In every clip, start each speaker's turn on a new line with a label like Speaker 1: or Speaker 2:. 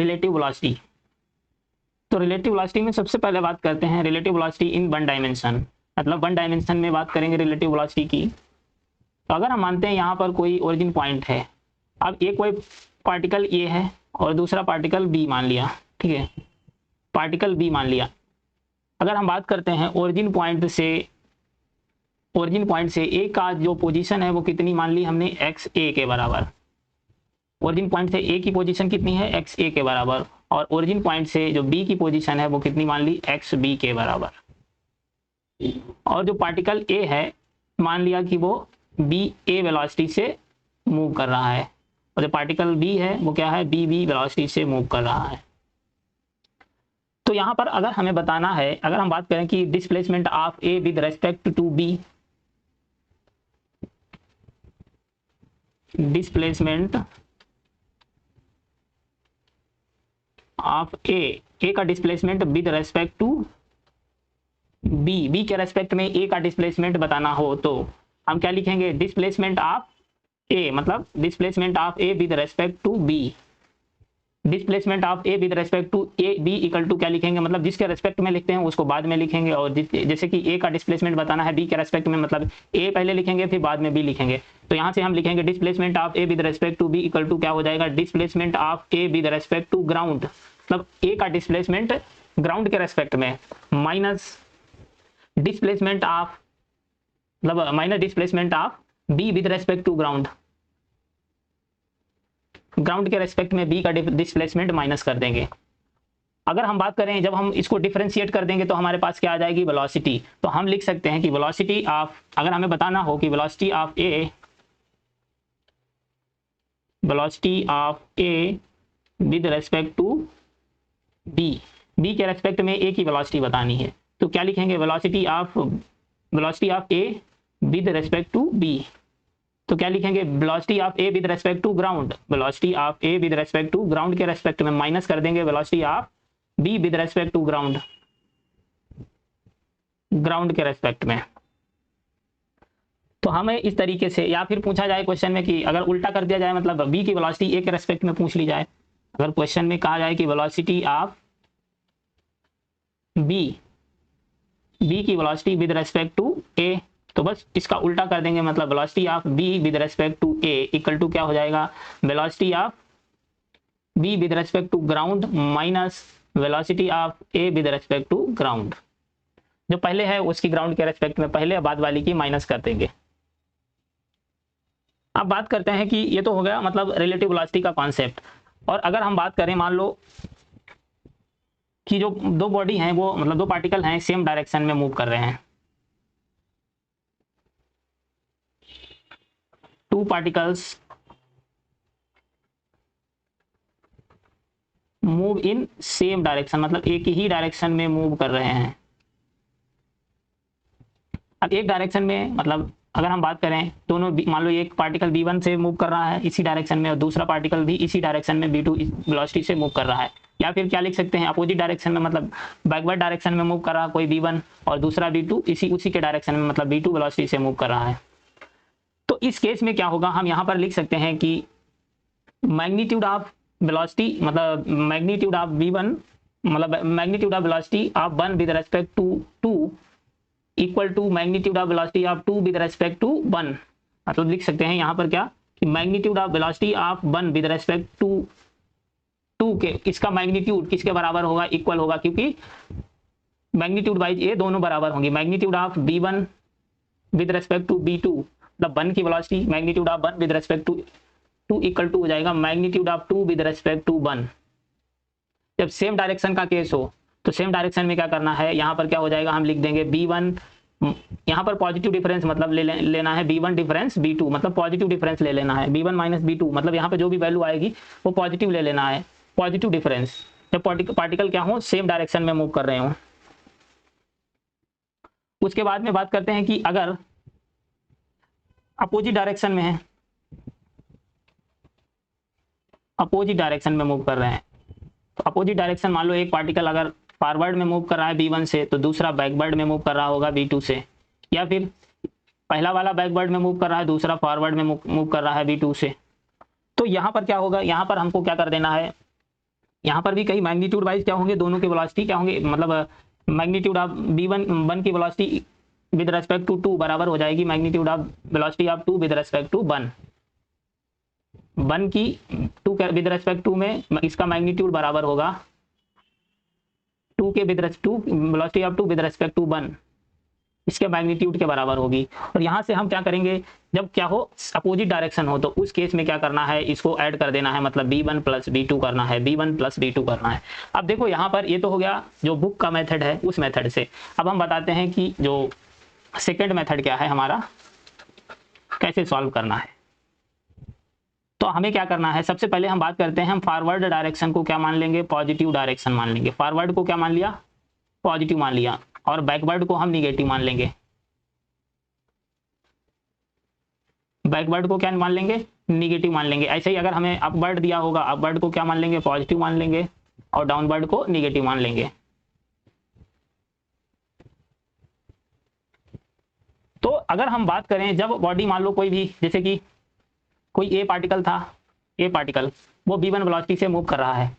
Speaker 1: Relative velocity. तो relative velocity में सबसे पहले बात करते हैं relative velocity in one dimension, मतलब वन डायमेंशन में बात करेंगे रिलेटिव वेलोसिटी की। तो अगर हम मानते हैं यहाँ पर कोई ओरिजिन पॉइंट है, अब एक कोई पार्टिकल ए है और दूसरा पार्टिकल बी मान लिया, ठीक है, पार्टिकल बी मान लिया। अगर हम बात करते हैं ओरिजिन पॉइंट से ए का जो पोजीशन है वो कितनी मान ली हमने, एक्स ए के बराबर। ओरिजिन पॉइंट से ए की पोजीशन कितनी है, एक्स ए के बराबर, और ओरिजिन पॉइंट से जो बी की पोजीशन है वो कितनी मान ली, एक्स बी के बराबर। और जो पार्टिकल ए है मान लिया कि वो बी ए वेलोसिटी से मूव कर रहा है, और जो पार्टिकल बी है वो क्या है, बी बी वेलोसिटी से मूव कर रहा है। तो यहाँ पर अगर हमें बताना है, अगर हम बात करें कि displacement of A with respect to B, displacement of A का displacement with respect to B के रेस्पेक्ट में ए का डिस्प्लेसमेंट बताना हो तो हम क्या लिखेंगे, डिस्प्लेसमेंट ऑफ ए, मतलब displacement of A with respect to B. Displacement of A with respect to A B equal to क्या लिखेंगे, मतलब जिसके रेस्पेक्ट में लिखते हैं उसको बाद में लिखेंगे, और जैसे कि ए का डिस्प्लेसमेंट बताना है बी के रेस्पेक्ट में, मतलब ए पहले लिखेंगे फिर बाद में बी लिखेंगे। तो यहाँ से हम लिखेंगे displacement of A with respect to B equal to क्या हो जाएगा, displacement of A with respect to ground, मतलब ए का डिस्प्लेसमेंट ग्राउंड के रेस्पेक्ट में, माइनस डिस्प्लेसमेंट ऑफ, मतलब minus displacement of B with respect to ground, ground के respect में बी का डिस्प्लेसमेंट माइनस कर देंगे। अगर हम बात करें जब हम इसको डिफरेंशिएट कर देंगे तो हमारे पास क्या आ जाएगी, वेलोसिटी। तो हम लिख सकते हैं कि वेलोसिटी ऑफ, अगर हमें बताना हो कि velocity of A with respect to B के रेस्पेक्ट में ए की वेलोसिटी बतानी है, तो क्या लिखेंगे, velocity of A with respect to B. तो क्या लिखेंगे, velocity of A with respect to ground, velocity of A with respect to ground के रेस्पेक्ट में माइनस कर देंगे velocity of B with respect to ground, ground के respect में। तो हमें इस तरीके से, या फिर पूछा जाए क्वेश्चन में कि अगर उल्टा कर दिया जाए, मतलब बी की वेलोसिटी ए के रेस्पेक्ट में पूछ ली जाए, अगर क्वेश्चन में कहा जाए कि वेलोसिटी ऑफ बी की velocity with respect to A, तो बस इसका उल्टा कर देंगे, मतलब velocity of B with respect to A equal to क्या हो जाएगा, velocity of B with respect to ground minus velocity of A with respect to ground. जो पहले है उसकी ग्राउंड के रेस्पेक्ट में पहले, बाद वाली की माइनस कर देंगे। अब बात करते हैं कि ये तो हो गया मतलब रिलेटिव वेलोसिटी का कॉन्सेप्ट। और अगर हम बात करें, मान लो कि जो दो बॉडी हैं वो, मतलब दो पार्टिकल हैं सेम डायरेक्शन में मूव कर रहे हैं, two particles move in same direction, मतलब एक ही डायरेक्शन में मूव कर रहे हैं। अब एक डायरेक्शन में, मतलब अगर हम बात करें दोनों, मान लो एक पार्टिकल B1 से मूव कर रहा है इसी डायरेक्शन में, और दूसरा पार्टिकल भी इसी डायरेक्शन में B2 वेलोसिटी से मूव कर रहा है। या फिर क्या लिख सकते हैं, अपोजिट डायरेक्शन में, मतलब बैकवर्ड डायरेक्शन में मूव कर रहा है कोई B1 और दूसरा B2 उसी के डायरेक्शन में, मतलब B2 वेलोसिटी से मूव कर रहा है। तो इस केस में क्या होगा, हम यहाँ पर लिख सकते हैं कि मैग्नीट्यूड ऑफ वेलोसिटी, मतलब मैग्नीट्यूड ऑफ V1, मतलब magnitude of velocity of 1 with respect to 2 equal to magnitude of velocity of 2 with respect to 1। मतलब लिख सकते हैं यहाँ पर क्या, कि magnitude of velocity of 1 with respect to 2 के, इसका मैग्नीट्यूड किसके बराबर होगा, इक्वल होगा, क्योंकि मैग्नीट्यूड वाइज ये दोनों बराबर होंगी। Magnitude of B1 with respect to B2, मतलब 1 की velocity magnitude of 1 with respect to 2 equal to हो जाएगा magnitude of 2 with respect to 1। जब सेम डायरेक्शन का केस हो तो सेम डायरेक्शन में क्या करना है, यहाँ पर क्या हो जाएगा, हम लिख देंगे B1, यहाँ पर पॉजिटिव डिफरेंस मतलब लेना है B1 डिफरेंस B2, मतलब पॉजिटिव डिफरेंस ले लेना है B1 माइनस B2, मतलब यहाँ पे जो भी वैल्यू आएगी वो पॉजिटिव ले लेना है, पॉजिटिव डिफरेंस, जब पार्टिकल क्या हो, सेम डायरेक्शन में मूव कर रहे हो। उसके बाद में बात करते हैं कि अगर अपोजिट डायरेक्शन में है, अपोजिट डायरेक्शन में मूव कर रहे हैं, तो अपोजिट डायरेक्शन, मान लो एक पार्टिकल अगर फॉरवर्ड में मूव कर रहा है B1 से, तो दूसरा बैकवर्ड में मूव कर रहा होगा B2 से, या फिर पहला वाला बैकवर्ड में मूव कर रहा है, दूसरा फॉरवर्ड में मूव कर रहा है B2 से। तो यहाँ पर क्या होगा, यहाँ पर हमको क्या कर देना है, यहाँ पर भी कई मैग्नीट्यूड वाइज क्या होंगे, दोनों के वेलोसिटी क्या होंगे, मतलब मैग्नीट्यूड ऑफ v1 की वेलोसिटी विद रेस्पेक्ट टू 2 बराबर हो जाएगी magnitude of velocity of 2 with respect to 1 की 2 विद रेस्पेक्ट टू में इसका मैग्नीट्यूड बराबर होगा 2 के with to velocity of 2 with respect to 1 इसके मैग्नीट्यूड के बराबर होगी। और यहाँ से हम क्या करेंगे, जब क्या हो अपोजिट डायरेक्शन हो तो उस केस में क्या करना है, इसको ऐड कर देना है, मतलब b1 प्लस b2 करना है, b1 प्लस b2 करना है। अब देखो यहाँ पर ये तो हो गया जो बुक का मेथड है उस मेथड से। अब हम बताते हैं कि जो सेकेंड मेथड क्या है हमारा, कैसे सॉल्व करना है। तो हमें क्या करना है, सबसे पहले हम बात करते हैं, हम फॉरवर्ड डायरेक्शन को क्या मान लेंगे, पॉजिटिव डायरेक्शन मान लेंगे। फॉरवर्ड को क्या मान लिया, पॉजिटिव मान लिया, और बैकवर्ड को हम निगेटिव मान लेंगे। बैकवर्ड को क्या मान लेंगे, निगेटिव मान लेंगे। ऐसे ही अगर हमें अपवर्ड दिया होगा, अपवर्ड को क्या मान लेंगे, पॉजिटिव मान लेंगे, और डाउनवर्ड को निगेटिव मान लेंगे। तो अगर हम बात करें, जब बॉडी मान लो कोई भी, जैसे कि कोई ए पार्टिकल था, ए पार्टिकल वो b1 वेलोसिटी से मूव कर रहा है,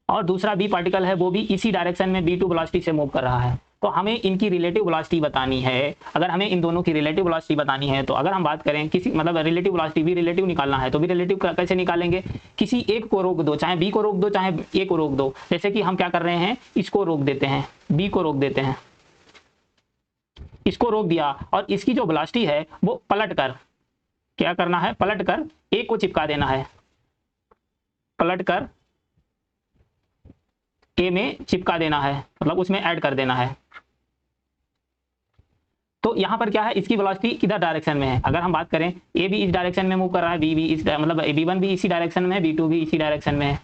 Speaker 1: और दूसरा बी पार्टिकल है वो भी इसी डायरेक्शन में b2 वेलोसिटी से मूव कर रहा है, तो हमें इनकी रिलेटिव वेलोसिटी बतानी है। अगर हमें इन दोनों की रिलेटिव वेलोसिटी बतानी है तो अगर हम बात करें किसी, मतलब रिलेटिव वेलोसिटी भी रिलेटिव निकालना है, तो भी रिलेटिव कैसे निकालेंगे, किसी एक को रोक दो, चाहे बी को रोक दो चाहे ए को रोक दो। जैसे कि हम क्या कर रहे हैं, इसको रोक देते हैं, बी को रोक देते हैं, इसको रोक दिया, और इसकी जो वेलोसिटी है वो पलट कर क्या करना है, पलट कर ए को चिपका देना है, पलट कर ए में चिपका देना है, मतलब उसमें ऐड कर देना है। तो यहाँ पर क्या है, इसकी वेलोसिटी किधर डायरेक्शन में है, अगर हम बात करें ए भी इस डायरेक्शन में मूव कर रहा है, बी भी इस, मतलब b1 भी इसी डायरेक्शन में है, b2 भी इसी डायरेक्शन में है,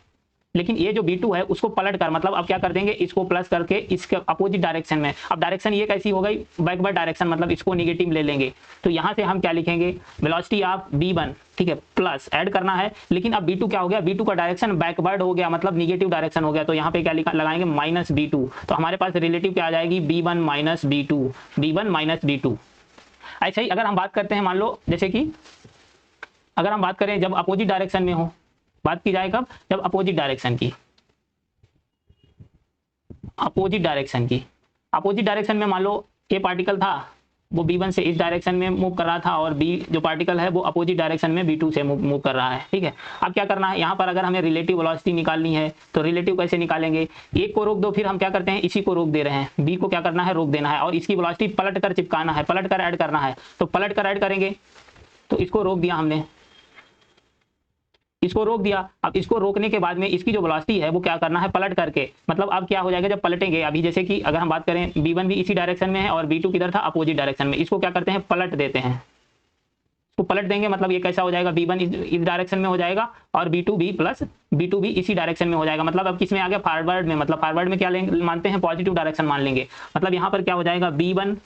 Speaker 1: लेकिन ये जो b2 है उसको पलट कर, मतलब अब क्या कर देंगे, इसको प्लस करके इसके अपोजिट डायरेक्शन में। अब डायरेक्शन ये कैसी हो गई, बैकवर्ड डायरेक्शन, मतलब इसको निगेटिव ले लेंगे। तो यहाँ से हम क्या लिखेंगे, वेलोसिटी ऑफ b1, ठीक है, प्लस ऐड करना है, लेकिन अब b2 क्या हो गया, b2 का डायरेक्शन बैकवर्ड हो गया, मतलब निगेटिव डायरेक्शन हो गया, तो यहाँ पे क्या लगाएंगे, माइनस b2। तो हमारे पास रिलेटिव क्या आ जाएगी, b1 minus b2, b1 minus b2। ऐसे ही अगर हम बात करते हैं, मान लो जैसे कि अगर हम बात करें जब अपोजिट डायरेक्शन में हो, बात की जाए कब, जब अपोजिट डायरेक्शन की, अपोजिट डायरेक्शन की, अपोजिट डायरेक्शन में मान लो ए पार्टिकल था वो b1 से इस डायरेक्शन में मूव कर रहा था, और b जो पार्टिकल है वो अपोजिट डायरेक्शन में b2 से मूव कर रहा है, ठीक है। अब क्या करना है, यहाँ पर अगर हमें रिलेटिव वेलोसिटी निकालनी है तो रिलेटिव कैसे निकालेंगे, एक को रोक दो, फिर हम क्या करते हैं, इसी को रोक दे रहे हैं, b को क्या करना है, रोक देना है, और इसकी वेलोसिटी पलट कर चिपकाना है, पलट कर ऐड करना है। तो पलट कर ऐड करेंगे, तो इसको रोक दिया हमने, इसको रोक दिया। अब इसको रोकने के बाद में इसकी जो वेलोसिटी है वो क्या करना है, पलट करके, मतलब अब क्या हो जाएगा, जब पलटेंगे, अभी जैसे कि अगर हम बात करें b1 भी इसी डायरेक्शन में है और b2 किधर था, अपोजिट डायरेक्शन में, इसको क्या करते हैं, पलट देते हैं, इसको पलट देंगे, मतलब ये कैसा हो जाएगा, b1 इस डायरेक्शन में हो जाएगा और b2 भी प्लस b2 भी इसी डायरेक्शन में हो जाएगा। मतलब अब किस में आ गया, फॉरवर्ड में, मतलब फॉरवर्ड में क्या मानते हैं, पॉजिटिव डायरेक्शन मान लेंगे। मतलब यहाँ पर क्या हो जाएगा, b1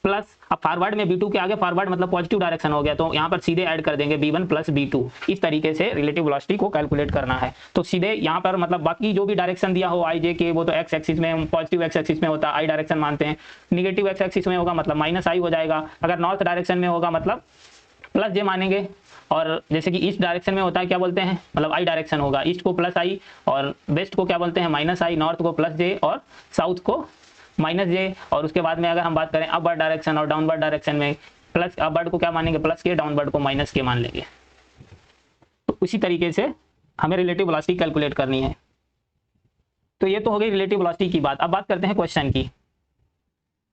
Speaker 1: प्लस, अब फॉरवर्ड में b2 के आगे फॉरवर्ड मतलब पॉजिटिव डायरेक्शन हो गया, तो यहाँ पर सीधे ऐड कर देंगे b1 प्लस b2। इस तरीके से रिलेटिव वेलोसिटी को कैलकुलेट करना है। तो सीधे यहाँ पर मतलब बाकी जो भी डायरेक्शन दिया हो i j के, वो तो x एक्सिस में, पॉजिटिव x एक्सिस में होता है, i डायरेक्शन मानते हैं, निगेटिव x एक्सिस में होगा मतलब माइनस i हो जाएगा, अगर नॉर्थ डायरेक्शन में होगा मतलब प्लस j मानेंगे, और जैसे कि ईस्ट डायरेक्शन में होता है क्या बोलते हैं, मतलब i डायरेक्शन होगा, ईस्ट को प्लस i, और वेस्ट को क्या बोलते हैं, माइनस i, नॉर्थ को प्लस j, और साउथ को माइनस j। और उसके बाद में अगर हम बात करें अपवर्ड डायरेक्शन और डाउनवर्ड डायरेक्शन में, प्लस अपवर्ड को क्या मानेंगे, प्लस के, डाउनवर्ड को माइनस के मान लेंगे। तो उसी तरीके से हमें रिलेटिव वेलोसिटी कैलकुलेट करनी है। तो ये तो हो गई रिलेटिव वेलोसिटी की बात। अब बात करते हैं क्वेश्चन की।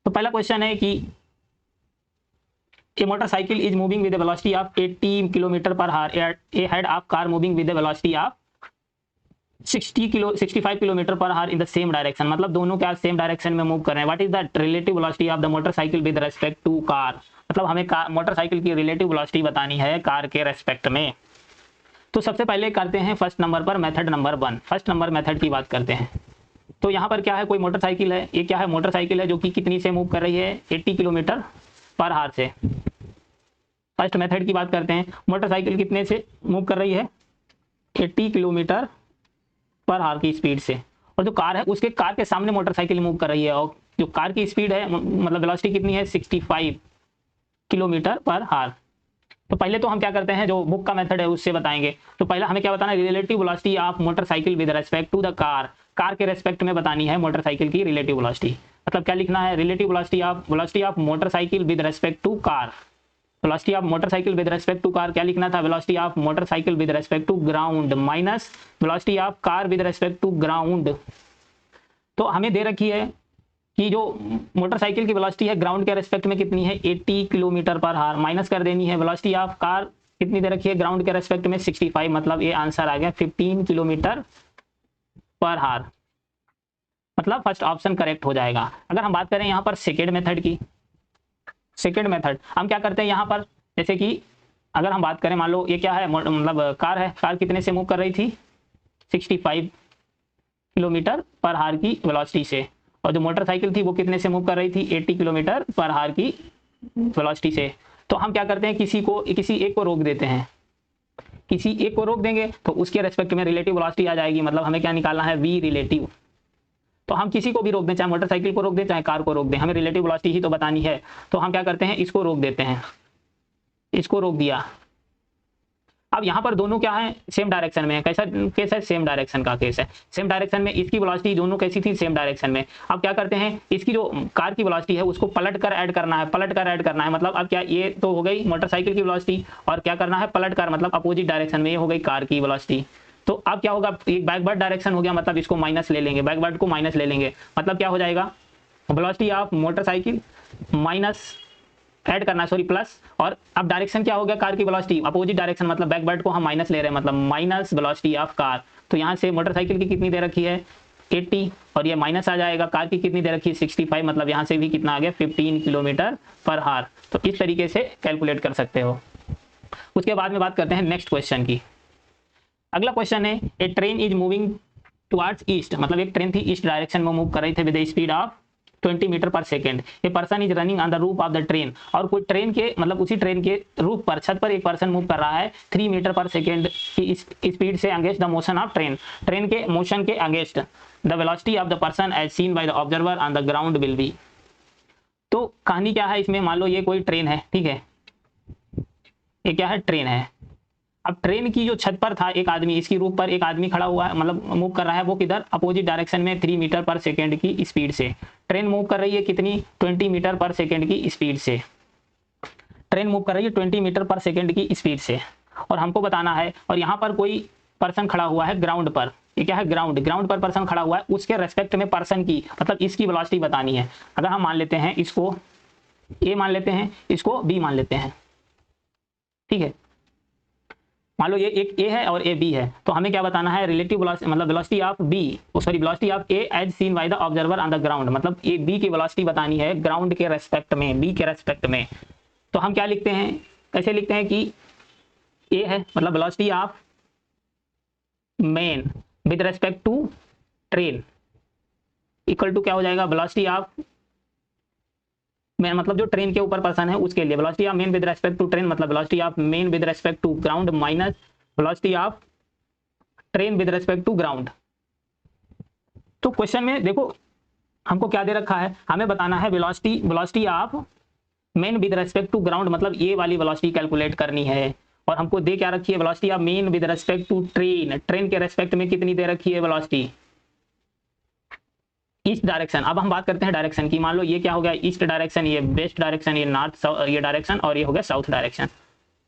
Speaker 1: तो पहला क्वेश्चन है कि a motorcycle is moving with the velocity of 80 kilometre per hour, a head of car moving with the velocity of 65 kilometre per hour in the same direction, मतलब दोनों क्या सेम डायरेक्शन में move कर रहे हैं। What is the relative velocity of the motorcycle with respect to car, मतलब हमें motorcycle की रिलेटिव वेलोसिटी बतानी है कार के रेस्पेक्ट में। तो सबसे पहले करते हैं फर्स्ट नंबर पर method number 1, first number method की बात करते हैं। तो यहाँ पर क्या है, कोई मोटरसाइकिल है, ये क्या है, मोटरसाइकिल है जो कि कितनी से मूव कर रही है, 80 किलोमीटर पर आवर से। फर्स्ट मेथड की बात करते हैं, मोटरसाइकिल कितने से मूव कर रही है, 80 किलोमीटर पर आवर की स्पीड से, और जो कार है उसके कार के सामने मोटरसाइकिल मूव कर रही है, और जो कार की स्पीड है मतलब वेलोसिटी कितनी है, 65 किलोमीटर पर आवर। तो पहले तो हम क्या करते हैं, जो बुक का मेथड है उससे बताएंगे। तो पहले हमें क्या बताना है, relative velocity of motorcycle with respect to the car. Car के रेस्पेक्ट में बतानी है मोटरसाइकिल की रिलेटिव वेलोसिटी। मतलब क्या लिखना है, relative velocity of motorcycle with respect to car. Velocity of motorcycle with respect to car क्या लिखना था, velocity of motorcycle with respect to ground minus velocity of car with respect to ground. तो हमें दे रखी है कि जो मोटरसाइकिल की वेलोसिटी है ग्राउंड के रेस्पेक्ट में कितनी है, 80 किलोमीटर पर आवर, माइनस कर देनी है वेलोसिटी ऑफ कार कितनी दे रखी है ग्राउंड के रेस्पेक्ट में 65, मतलब ये आंसर आ गया 15 किलोमीटर पर आवर। मतलब फर्स्ट ऑप्शन करेक्ट हो जाएगा। अगर हम बात करें यहाँ पर सेकेंड मेथड की, सेकेंड मेथड हम क्या करते हैं यहाँ पर, जैसे कि अगर हम बात करें, मान लो ये क्या है, मतलब कार है, कार कितने से मूव कर रही थी, 65 किलोमीटर पर आवर की वेलोसिटी से, और जो मोटरसाइकिल थी वो कितने से मूव कर रही थी, 80 किलोमीटर पर आवर की वेलोसिटी से। तो हम क्या करते हैं, किसी एक को रोक देते हैं, किसी एक को रोक देंगे तो उसके रेस्पेक्ट में रिलेटिव वेलोसिटी आ जाएगी। मतलब हमें क्या निकालना है, वी रिलेटिव। तो हम किसी को भी रोक दें, चाहे मोटरसाइकिल को रोक दें चाहे कार को रोक दें, हमें रिलेटिव वेलोसिटी ही तो बतानी है। तो हम क्या करते हैं, इसको रोक देते हैं, इसको रोक दिया। अब यहाँ पर दोनों क्या है, सेम डायरेक्शन में है। कैसा केस है, सेम डायरेक्शन का केस है। सेम डायरेक्शन में इसकी वेलोसिटी दोनों कैसी थी, सेम डायरेक्शन में। अब क्या करते हैं, इसकी जो कार की वेलोसिटी है उसको पलट कर ऐड करना है, पलट कर ऐड करना है। मतलब अब क्या, ये तो हो गई मोटरसाइकिल की वेलोसिटी, और क्या करना है, पलट कर, मतलब अपोजिट डायरेक्शन में, ये हो गई कार की वेलोसिटी। तो अब क्या होगा, एक बैकवर्ड डायरेक्शन हो गया, मतलब इसको माइनस ले लेंगे, बैकवर्ड को माइनस ले लेंगे। मतलब क्या हो जाएगा, velocity of motorcycle minus add करना है, सॉरी प्लस, और अब डायरेक्शन क्या हो गया, कार की वेलोसिटी अपोजिट डायरेक्शन, मतलब बैकवर्ड को हम माइनस ले रहे हैं, मतलब माइनस वेलोसिटी ऑफ कार। तो यहाँ से मोटरसाइकिल की कितनी दे रखी है, 80, और ये माइनस आ जाएगा, कार की कितनी दे रखी है, 65, मतलब यहाँ से भी कितना आ गया, 15 किलोमीटर पर आवर। तो इस तरीके से कैलकुलेट कर सकते हो। उसके बाद में बात करते हैं नेक्स्ट क्वेश्चन की। अगला क्वेश्चन है, a train is moving towards east. मतलब एक ट्रेन थी ईस्ट डायरेक्शन में मूव कर रही थी विद स्पीड ऑफ 20 मीटर पर second. A person is running on the roof of the train. और कोई ट्रेन के, मतलब उसी ट्रेन के रूफ पर, छत पर एक पर्सन मूव कर रहा है 3 मीटर पर सेकेंड की स्पीड से against the motion of train. Train के मोशन के against the velocity of the person as seen by the observer on the ground will be. तो कहानी क्या है इसमें, मान लो ये कोई ट्रेन है, ठीक है, ये क्या है, ट्रेन है। अब ट्रेन की जो छत पर था एक आदमी, इसकी रूफ पर एक आदमी खड़ा हुआ है, मतलब मूव कर रहा है, वो किधर, अपोजिट डायरेक्शन में 3 मीटर पर सेकेंड की स्पीड से। ट्रेन मूव कर रही है कितनी, 20 मीटर पर सेकेंड की स्पीड से। ट्रेन मूव कर रही है 20 मीटर पर सेकेंड की स्पीड से, और हमको बताना है, और यहाँ पर कोई पर्सन खड़ा हुआ है ग्राउंड पर। ये क्या है, ग्राउंड, ग्राउंड पर पर्सन खड़ा हुआ है, उसके रेस्पेक्ट में पर्सन की, मतलब इसकी वेलोसिटी बतानी है। अगर हम मान लेते हैं इसको ए मान लेते हैं, इसको बी मान लेते हैं, ठीक है। मान लो ये एक ए है और ए बी है, तो हमें क्या बताना है, रिलेटिव वेलोसिटी, मतलब velocity of B, sorry velocity of A as seen by the observer on the ground. मतलब ए बी की वेलोसिटी बतानी है ग्राउंड के रेस्पेक्ट में, बी के रेस्पेक्ट में। तो हम क्या लिखते हैं, कैसे लिखते हैं कि ए है, मतलब velocity of man with respect to train equal to क्या हो जाएगा, वेलोसिटी ऑफ मेन, मतलब जो ट्रेन के ऊपर पर्सन है उसके लिए, velocity of man with respect to train, मतलब velocity of man with respect to ground minus velocity of train with respect to ground. तो क्वेश्चन में देखो हमको क्या दे रखा है, हमें बताना है velocity of man with respect to ground, मतलब ये वाली वेलोसिटी कैलकुलेट करनी है। और हमको दे क्या रखी है, velocity of man with respect to train, train के रेस्पेक्ट में कितनी दे रखी है वेलोसिटी, ईस्ट डायरेक्शन। अब हम बात करते हैं डायरेक्शन की। मान लो ये क्या हो गया, ईस्ट डायरेक्शन, ये वेस्ट डायरेक्शन, ये नॉर्थ ये डायरेक्शन, और ये हो गया साउथ डायरेक्शन।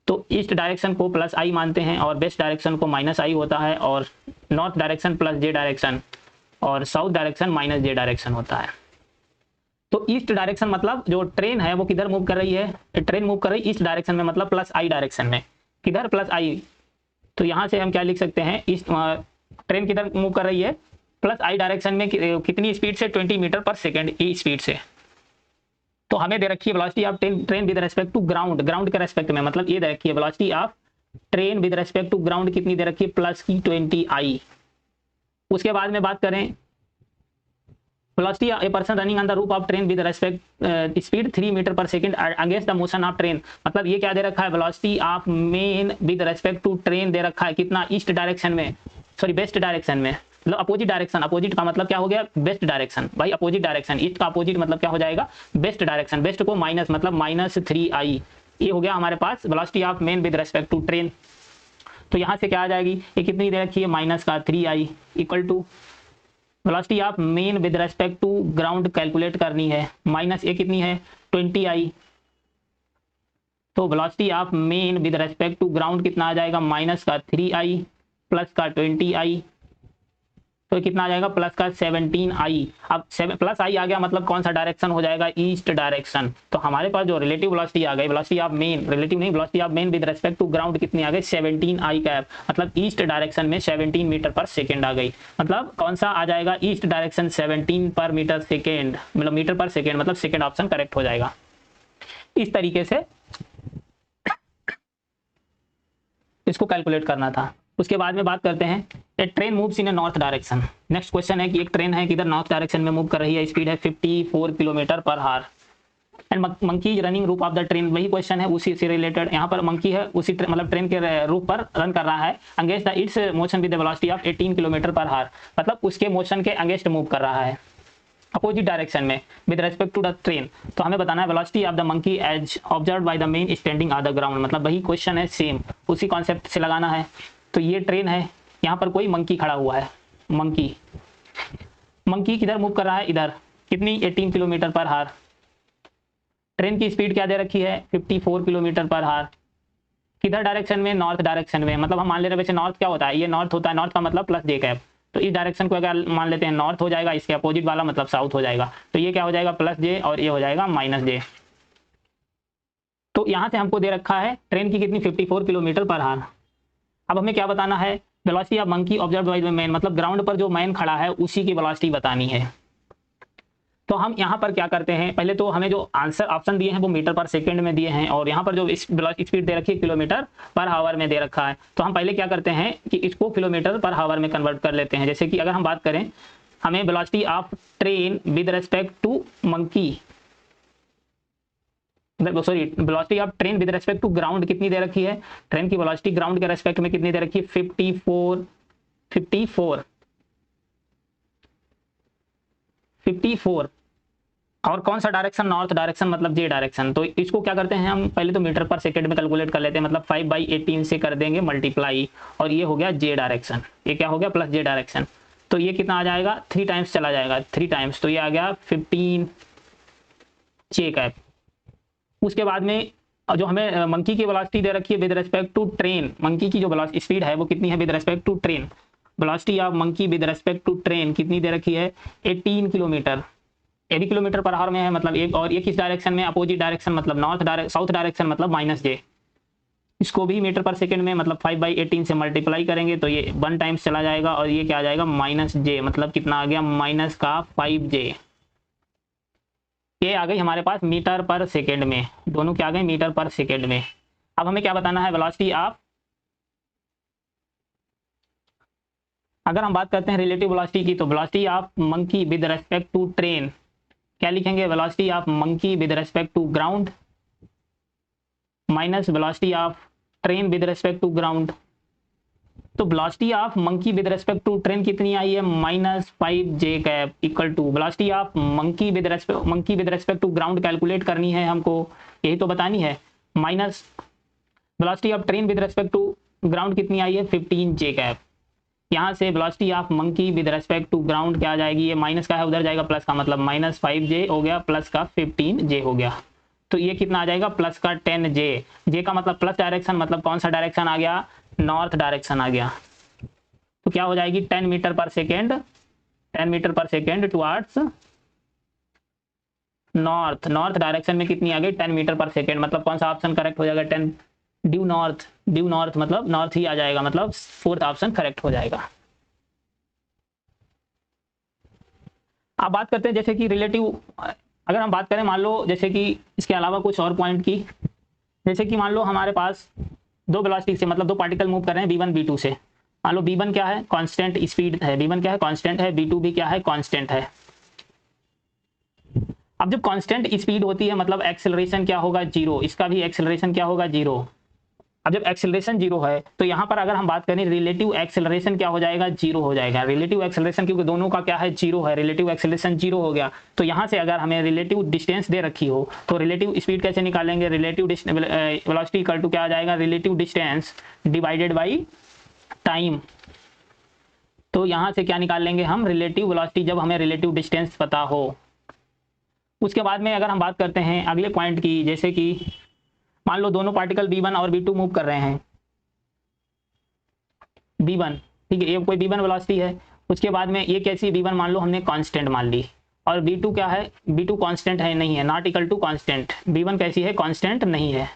Speaker 1: तो ईस्ट डायरेक्शन को प्लस आई मानते हैं, और वेस्ट डायरेक्शन को माइनस आई होता है, और नॉर्थ डायरेक्शन प्लस जे डायरेक्शन, और साउथ डायरेक्शन माइनस जे डायरेक्शन होता है। तो ईस्ट डायरेक्शन मतलब जो ट्रेन है वो किधर मूव कर रही है, ट्रेन मूव कर रही है ईस्ट डायरेक्शन में, मतलब प्लस आई डायरेक्शन में। किधर, प्लस आई। तो यहाँ से हम क्या लिख सकते हैं, ईस्ट ट्रेन किधर मूव कर रही है, प्लस आई डायरेक्शन में, कितनी स्पीड से, 20 मीटर पर सेकेंड की स्पीड से। तो हमें दे रखी है velocity of train with respect to ground, ground के रेस्पेक्ट में, मतलब ये दे रखी है velocity of train with respect to ground कितनी दे रखी है, प्लस की 20 आई। उसके बाद में बात करें velocity a person running on the roof of train with respect speed 3 metre per second against the motion of train. मतलब ये क्या दे रखा है, velocity of man with respect to train दे रखा है कितना, ईस्ट डायरेक्शन में, सॉरी वेस्ट डायरेक्शन में, मतलब अपोजिट डायरेक्शन। अपोजिट का मतलब क्या हो गया, वेस्ट डायरेक्शन। भाई अपोजिट डायरेक्शन, ईस्ट का अपोजिट मतलब क्या हो जाएगा, वेस्ट डायरेक्शन। वेस्ट को माइनस, मतलब -3i ये हो गया हमारे पास velocity of man with respect to train. तो यहाँ से क्या आ जाएगी, ये कितनी दे रखी है, माइनस का 3i equal to velocity of man with respect to ground calculate करनी है, माइनस ये कितनी है 20i। तो velocity of man with respect to ground कितना आ जाएगा, माइनस का 3i प्लस का 20i, तो कितना आ जाएगा प्लस का 17i। अब प्लस आई आ गया मतलब कौन सा डायरेक्शन हो जाएगा, ईस्ट डायरेक्शन। तो हमारे पास जो रिलेटिव वेलोसिटी आ गई, वेलोसिटी ऑफ मेन, रिलेटिव नहीं, velocity of man with respect to ground कितनी आ गई 17i कैप, मतलब ईस्ट डायरेक्शन में 17 मीटर पर सेकेंड आ गई। मतलब कौन सा आ जाएगा, ईस्ट डायरेक्शन 17 पर मीटर सेकेंड, मतलब मीटर पर सेकेंड, मतलब सेकेंड ऑप्शन करेक्ट हो जाएगा। इस तरीके से इसको कैलकुलेट करना था। उसके बाद में बात करते हैं, a train moves in a north direction. Next question है कि एक ट्रेन है किधर, नॉर्थ डायरेक्शन में मूव कर रही है, स्पीड है 54 kilometre per our and monkey is running रूप ऑफ द ट्रेन। वही क्वेश्चन है उसी से रिलेटेड, यहाँ पर मंकी है उसी मतलब ट्रेन के रूप पर रन कर रहा है, against the its motion with the velocity of 18 kilometre per hour, मतलब उसके मोशन के अगेंस्ट मूव कर रहा है अपोजिट डायरेक्शन में with respect to the train. तो हमें बताना है velocity of the monkey as observed by the man standing on the ground, मतलब वही क्वेश्चन है, सेम उसी कॉन्सेप्ट से लगाना है। तो ये ट्रेन है, यहाँ पर कोई मंकी खड़ा हुआ है, मंकी किधर मूव कर रहा है, इधर, कितनी 18 किलोमीटर पर आवर। ट्रेन की स्पीड क्या दे रखी है 54 किलोमीटर पर आवर, किधर डायरेक्शन में, नॉर्थ डायरेक्शन में। मतलब हम मान ले रहे हैं, वैसे नॉर्थ क्या होता है, ये नॉर्थ होता है, नॉर्थ का मतलब प्लस जे कैप, तो इस डायरेक्शन को अगर मान लेते हैं नॉर्थ हो जाएगा, इसके अपोजिट वाला मतलब साउथ हो जाएगा, तो ये क्या हो जाएगा प्लस जे और ये हो जाएगा माइनस जे। तो यहाँ से हमको दे रखा है ट्रेन की कितनी 54 किलोमीटर पर आवर। अब हमें क्या बताना है, velocity of monkey observed by the man, मतलब ग्राउंड पर जो मैन खड़ा है उसी की वेलोसिटी बतानी है। तो हम यहाँ पर क्या करते हैं, पहले तो हमें जो आंसर ऑप्शन दिए हैं वो मीटर पर सेकंड में दिए हैं, और यहाँ पर जो स्पीड दे रखी है किलोमीटर पर आवर में दे रखा है। तो हम पहले क्या करते हैं कि इसको किलोमीटर पर आवर में कन्वर्ट कर लेते हैं। जैसे कि अगर हम बात करें, हमें velocity of train with respect to monkey, sorry velocity of train with respect to ground कितनी दे रखी है, ट्रेन की वेलोसिटी ग्राउंड के रेस्पेक्ट में कितनी दे रखी है 54 और कौन सा डायरेक्शन, नॉर्थ डायरेक्शन, मतलब जे डायरेक्शन। तो इसको क्या करते हैं हम, पहले तो मीटर पर सेकंड में कैलकुलेट कर लेते हैं, मतलब 5/18 से कर देंगे मल्टीप्लाई, और ये हो गया जे डायरेक्शन, ये क्या हो गया प्लस जे डायरेक्शन। तो ये कितना आ जाएगा 3 टाइम्स चला जाएगा, 3 टाइम्स, तो ये आ गया 15 जे कैप। उसके बाद में जो हमें मंकी की वेलोसिटी दे रखी है with respect to train, monkey की जो वेलोसिटी स्पीड है वो कितनी है with respect to train, velocity of monkey with respect to train कितनी दे रखी है 18 किलोमीटर, 80 किलोमीटर पर आवर में है, मतलब एक, और ये किस डायरेक्शन में, अपोजिट डायरेक्शन, मतलब साउथ डायरेक्शन, मतलब माइनस जे। इसको भी मीटर पर सेकंड में मतलब 5/18 से मल्टीप्लाई करेंगे तो ये 1 टाइम्स चला जाएगा, और ये क्या आ जाएगा माइनस जे, मतलब कितना आ गया माइनस का 5j। ये आ गई हमारे पास मीटर पर सेकेंड में, दोनों क्या आ गए मीटर पर सेकेंड में। अब हमें क्या बताना है वेलोसिटी ऑफ, अगर हम बात करते हैं रिलेटिव वेलोसिटी की, तो velocity of monkey with respect to train क्या लिखेंगे, velocity of monkey with respect to ground minus velocity of train with respect to ground. तो velocity of monkey with respect to train कितनी आई है -5j cap equal to velocity of monkey with respect to ground calculate करनी है हमको, यही तो बतानी है, minus velocity of train with respect to ground कितनी आई है 15j कैप। यहाँ से velocity of monkey with respect to ground क्या आ जाएगी, ये माइनस का है उधर जाएगा प्लस का, मतलब -5j हो गया प्लस का 15j हो गया। तो ये कितना आ जाएगा प्लस का 10j, जे का मतलब प्लस डायरेक्शन, मतलब कौन सा डायरेक्शन आ गया, नॉर्थ डायरेक्शन आ गया। तो क्या हो जाएगी 10 मीटर पर सेकेंड टुवर्ड्स नॉर्थ डायरेक्शन में कितनी आ गई 10 मीटर पर सेकेंड, मतलब कौन सा ऑप्शन करेक्ट हो जाएगा 10 ड्यू नॉर्थ मतलब नॉर्थ ही आ जाएगा, मतलब 4th ऑप्शन करेक्ट हो जाएगा। अब बात करते हैं जैसे कि रिलेटिव, अगर हम बात करें मान लो जैसे कि इसके अलावा कुछ और पॉइंट की, जैसे कि मान लो हमारे पास दो वेलोसिटी से मतलब दो पार्टिकल मूव कर रहे हैं v1 v2 से, मान लो v1 क्या है कांस्टेंट स्पीड है, v1 क्या है कांस्टेंट है, v2 भी क्या है कांस्टेंट है। अब जब कांस्टेंट स्पीड होती है मतलब एक्सेलरेशन क्या होगा 0, इसका भी एक्सेलरेशन क्या होगा 0, अब जब एक्सेलरेशन जीरो है तो यहाँ पर अगर हम बात करें रिलेटिव एक्सेलरेशन क्या हो जाएगा, जीरो हो जाएगा। रिलेटिव एक्सेलरेशन क्योंकि दोनों का क्या है, जीरो है, रिलेटिव एक्सेलरेशन जीरो हो गया। तो यहाँ से अगर हमें रिलेटिव डिस्टेंस दे रखी हो तो रिलेटिव स्पीड कैसे निकालेंगे, रिलेटिव वेलोसिटी इक्वल टू क्या आ जाएगा, relative distance divided by time. तो यहाँ से क्या निकाल लेंगे हम, रिलेटिव वेलोसिटी, जब हमें रिलेटिव डिस्टेंस पता हो। उसके बाद में अगर हम बात करते हैं अगले पॉइंट की, जैसे कि मान लो दोनों पार्टिकल v1 और v2 मूव कर रहे हैं, v1 ठीक है, ये कोई v1 वेलोसिटी है। उसके बाद में ये कैसी, v1 मान लो हमने कांस्टेंट मान ली, और v2 क्या है, v2 कांस्टेंट है नहीं है, not equal to constant. v1 कैसी है, कांस्टेंट नहीं है,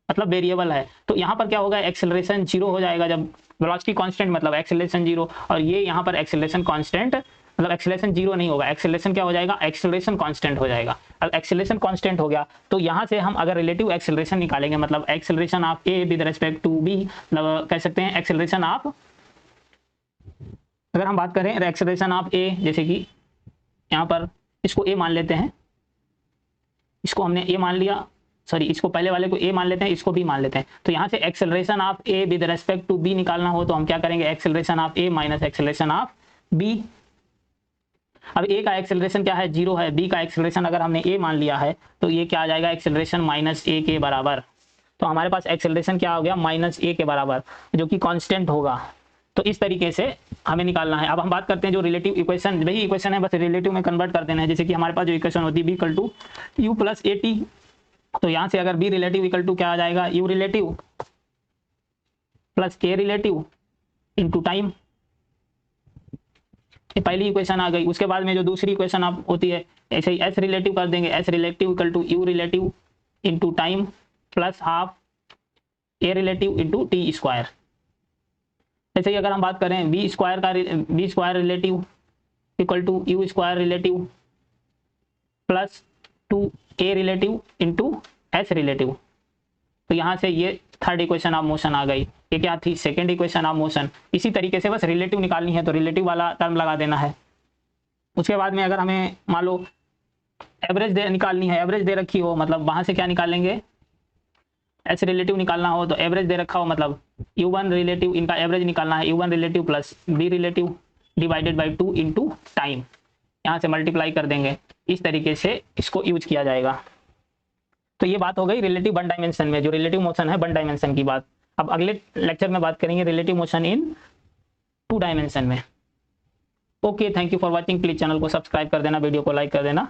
Speaker 1: मतलब वेरिएबल है। तो यहाँ पर क्या होगा, एक्सेलरेशन जीरो हो जाएगा। जब वेलोसिटी कांस्टेंट मतलब एक्सेलरेशन जीरो, और ये यहाँ पर एक्सेलरेशन कांस्टेंट मतलब एक्सेलरेशन जीरो नहीं होगा, एक्सेलरेशन क्या हो जाएगा, एक्सेलरेशन कांस्टेंट हो जाएगा। अब एक्सेलरेशन कांस्टेंट हो गया तो यहाँ से हम अगर रिलेटिव एक्सेलरेशन निकालेंगे, मतलब acceleration of A with respect to B, मतलब कह सकते हैं एक्सेलरेशन ऑफ, अगर हम बात करें एक्सेलरेशन ऑफ ए, जैसे कि यहाँ पर इसको ए मान लेते हैं, इसको हमने ए मान लिया, सॉरी इसको पहले वाले को ए मान लेते हैं, इसको भी मान लेते हैं। तो यहाँ से acceleration of A with respect to B निकालना हो तो हम क्या करेंगे, acceleration of A minus acceleration of B. अब ए का एक्सेलरेशन क्या है, जीरो है, बी का एक्सेलरेशन अगर हमने ए मान लिया है तो ये क्या आ जाएगा, एक्सेलरेशन माइनस ए के बराबर। तो हमारे पास एक्सेलरेशन क्या हो गया, माइनस ए के बराबर, जो कि कांस्टेंट होगा। तो इस तरीके से हमें निकालना है। अब हम बात करते हैं जो रिलेटिव इक्वेशन, वही इक्वेशन है, बस रिलेटिव में कन्वर्ट कर देना है। जैसे कि हमारे पास जो इक्वेशन होती है B equal to U plus A T, तो यहाँ से अगर बी रिलेटिव इक्वल टू क्या आ जाएगा, यू रिलेटिव प्लस के रिलेटिव इनटू टाइम, ये पहली इक्वेशन आ गई। उसके बाद में जो दूसरी इक्वेशन आप होती है, ऐसे ही एस रिलेटिव कर देंगे, S relative equal to U relative into time plus half A relative into T square. ऐसे ही अगर हम बात करें B square relative equal to U square relative plus two A relative into S relative, तो यहाँ से ये थर्ड इक्वेशन ऑफ मोशन आ गई। ये क्या थी, सेकंड इक्वेशन ऑफ मोशन। इसी तरीके से बस रिलेटिव निकालनी है तो रिलेटिव वाला टर्म लगा देना है। उसके बाद में अगर हमें मान लो एवरेज निकालनी है, एवरेज दे रखी हो, मतलब वहाँ से क्या निकालेंगे, एस रिलेटिव निकालना हो तो एवरेज दे रखा हो, मतलब u1 रिलेटिव, इनका एवरेज निकालना है, u1 relative plus b relative divided by 2 into time, यहाँ से मल्टीप्लाई कर देंगे। इस तरीके से इसको यूज किया जाएगा। तो ये बात हो गई रिलेटिव वन डायमेंशन में, जो रिलेटिव मोशन है वन डायमेंशन की बात। अब अगले लेक्चर में बात करेंगे relative motion in two dimension में। Okay, thank you for watching. Please channel को सब्सक्राइब कर देना, वीडियो को लाइक कर देना।